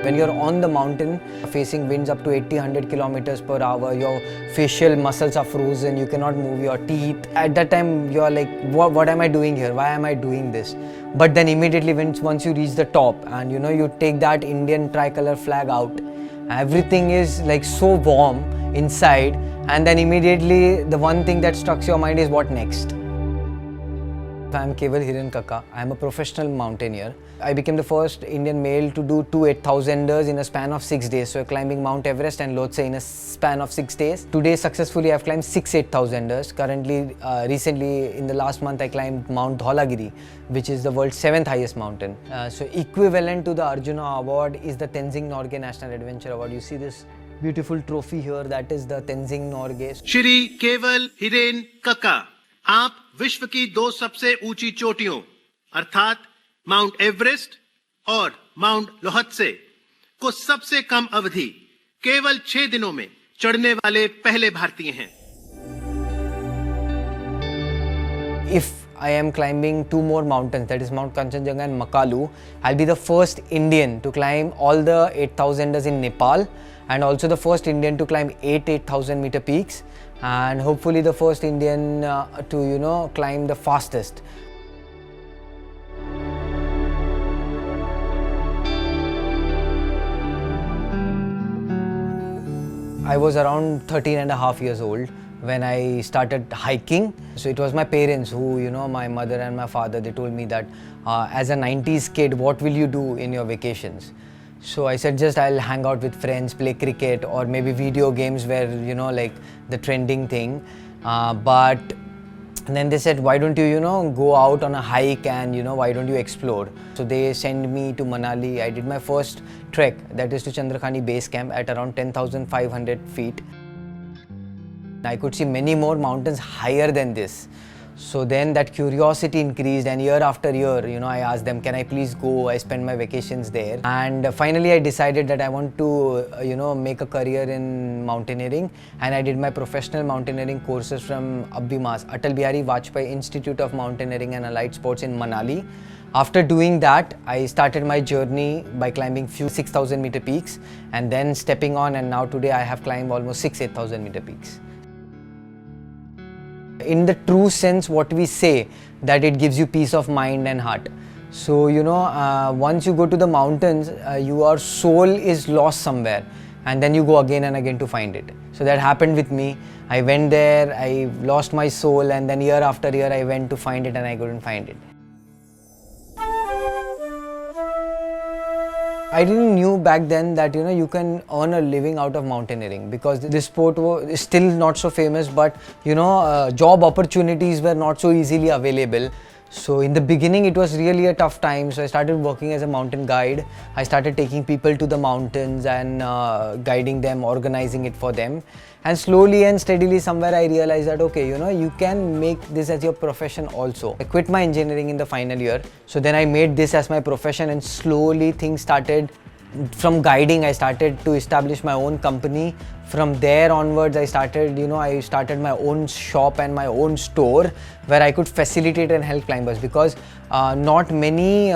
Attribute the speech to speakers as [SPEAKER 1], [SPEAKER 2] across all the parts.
[SPEAKER 1] When you're on the mountain, facing winds up to 80-100 kilometers per hour, your facial muscles are frozen, you cannot move your teeth. At that time, you're like, what am I doing here? Why am I doing this? But then immediately once you reach the top and you take that Indian tricolor flag out, everything is like so warm inside, and then immediately the one thing that struck your mind is what next? I'm Keval Hiren Kakka. I'm a professional mountaineer. I became the first Indian male to do two 8,000ers in a span of 6 days. So climbing Mount Everest and Lhotse in a span of 6 days. Today successfully I've climbed 6 8,000ers. Currently, recently in the last month I climbed Mount Dhaulagiri, which is the world's 7th highest mountain. So equivalent to the Arjuna Award is the Tenzing Norgay National Adventure Award. You see this beautiful trophy here, that is the Tenzing Norgay.
[SPEAKER 2] Shri केवल हिरेन कक्का, आप विश्व की दो सबसे ऊंची चोटियों अर्थात माउंट एवरेस्ट और माउंट लोहत्से को सबसे कम अवधि केवल 6 दिनों में चढ़ने वाले पहले भारतीय हैं।
[SPEAKER 1] If I am climbing 2 more mountains, that is Mount Kanchenjunga and Makalu, I'll be the first Indian to climb all the 8,000ers in Nepal, and also the first Indian to climb 8,000 meter peaks, and hopefully the first Indian to climb the fastest. I was around 13 and a half years old when I started hiking. So it was my parents who, my mother and my father, they told me that as a 90s kid, what will you do in your vacations? So I said just I'll hang out with friends, play cricket, or maybe video games where, like the trending thing. But then they said, why don't you, go out on a hike and, why don't you explore? So they sent me to Manali. I did my first trek, that is to Chandrakhani base camp at around 10,500 feet. I could see many more mountains higher than this. So then that curiosity increased, and year after year, I asked them, can I please go? I spent my vacations there. And finally I decided that I want to, make a career in mountaineering. And I did my professional mountaineering courses from ABBIMAS, Atal Bihari Vajpayee Institute of Mountaineering and Allied Sports in Manali. After doing that, I started my journey by climbing few 6,000 meter peaks and then stepping on, and now today I have climbed almost 8,000 meter peaks. In the true sense, what we say, that it gives you peace of mind and heart. So, once you go to the mountains, your soul is lost somewhere, and then you go again and again to find it. So that happened with me. I went there, I lost my soul, and then year after year I went to find it and I couldn't find it. I didn't knew back then that you can earn a living out of mountaineering, because this sport is still not so famous, but job opportunities were not so easily available. So in the beginning it was really a tough time. So I started working as a mountain guide. I started taking people to the mountains and guiding them, organizing it for them. And slowly and steadily somewhere I realized that okay, you can make this as your profession also. I quit my engineering in the final year. So then I made this as my profession, and slowly things started. From guiding, I started to establish my own company. From there onwards, I started my own shop and my own store where I could facilitate and help climbers, because not many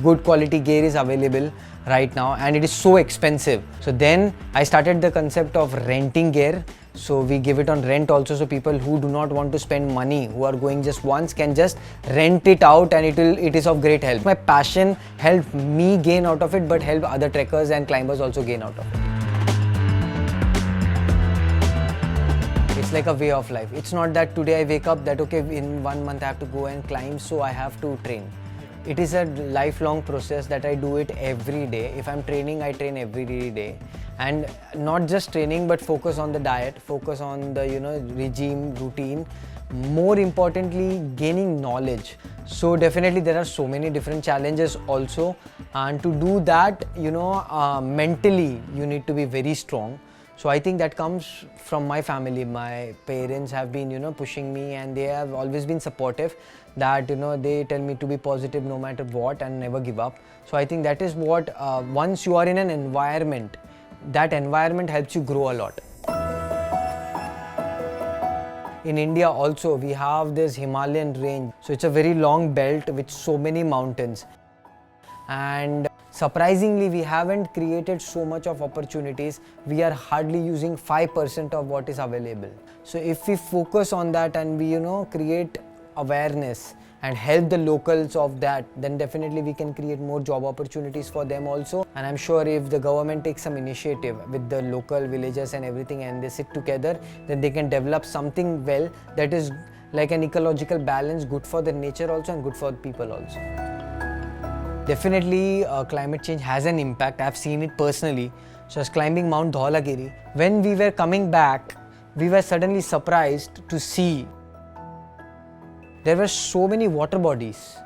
[SPEAKER 1] good quality gear is available right now, and it is so expensive. So then I started the concept of renting gear. So we give it on rent also, so people who do not want to spend money, who are going just once, can just rent it out, and it is of great help. My passion helped me gain out of it, but helped other trekkers and climbers also gain out of it. It's like a way of life. It's not that today I wake up that okay, in 1 month I have to go and climb, so I have to train. It is a lifelong process that I do it every day. If I'm training, I train every day. And not just training, but focus on the diet, focus on the regime, routine. More importantly, gaining knowledge. So definitely there are so many different challenges also, and to do that, mentally you need to be very strong. So I think that comes from my family. My parents have been pushing me, and they have always been supportive, that they tell me to be positive no matter what and never give up. So I think that is what once you are in an environment, that environment helps you grow a lot. In India also we have this Himalayan range. So it's a very long belt with so many mountains. And surprisingly we haven't created so much of opportunities. We are hardly using 5% of what is available. So if we focus on that and we create awareness and help the locals of that, then definitely we can create more job opportunities for them also. And I'm sure if the government takes some initiative with the local villagers and everything, and they sit together, then they can develop something well that is like an ecological balance, good for the nature also and good for the people also. Definitely climate change has an impact. I've seen it personally. So I was climbing Mount Dhaulagiri. When we were coming back, we were suddenly surprised to see there were so many water bodies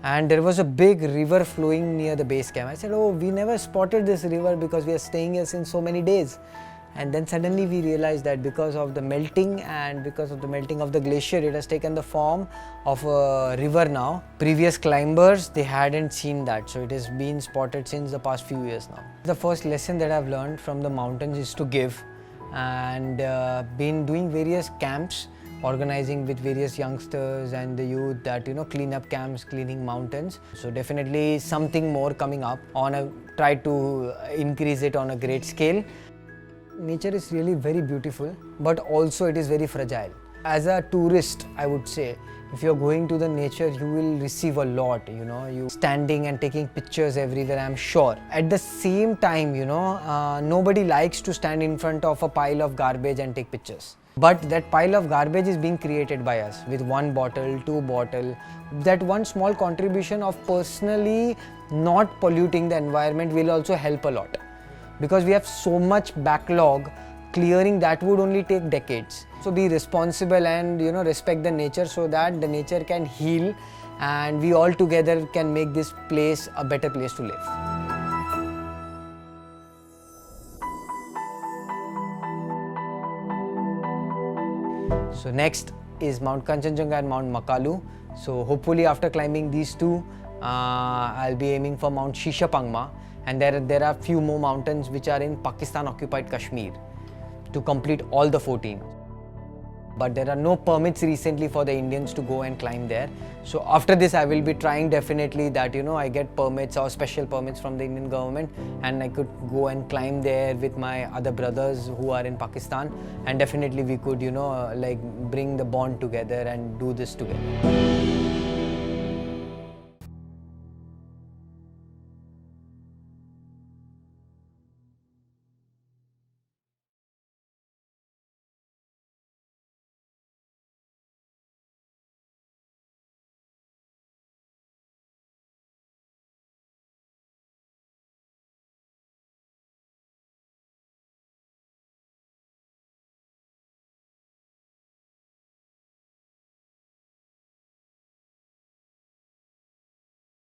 [SPEAKER 1] and there was a big river flowing near the base camp. I said, oh, we never spotted this river because we are staying here since so many days. And then suddenly we realized that because of the melting and because of the melting of the glacier, it has taken the form of a river now. Previous climbers, they hadn't seen that. So it has been spotted since the past few years now. The first lesson that I've learned from the mountains is to give, and been doing various camps, organizing with various youngsters and the youth that clean up camps, cleaning mountains. So definitely something more coming up try to increase it on a great scale. Nature is really very beautiful, but also it is very fragile. As a tourist, I would say, if you're going to the nature, you will receive a lot, you standing and taking pictures everywhere, I'm sure. At the same time, nobody likes to stand in front of a pile of garbage and take pictures. But that pile of garbage is being created by us with 1 bottle, 2 bottles. That one small contribution of personally not polluting the environment will also help a lot. Because we have so much backlog, clearing that would only take decades. So be responsible and respect the nature so that the nature can heal and we all together can make this place a better place to live. So next is Mount Kanchenjunga and Mount Makalu. So hopefully after climbing these two, I'll be aiming for Mount Shishapangma. And there are few more mountains which are in Pakistan occupied Kashmir to complete all the 14. But there are no permits recently for the Indians to go and climb there. So after this I will be trying definitely that I get permits or special permits from the Indian government and I could go and climb there with my other brothers who are in Pakistan, and definitely we could like bring the bond together and do this together.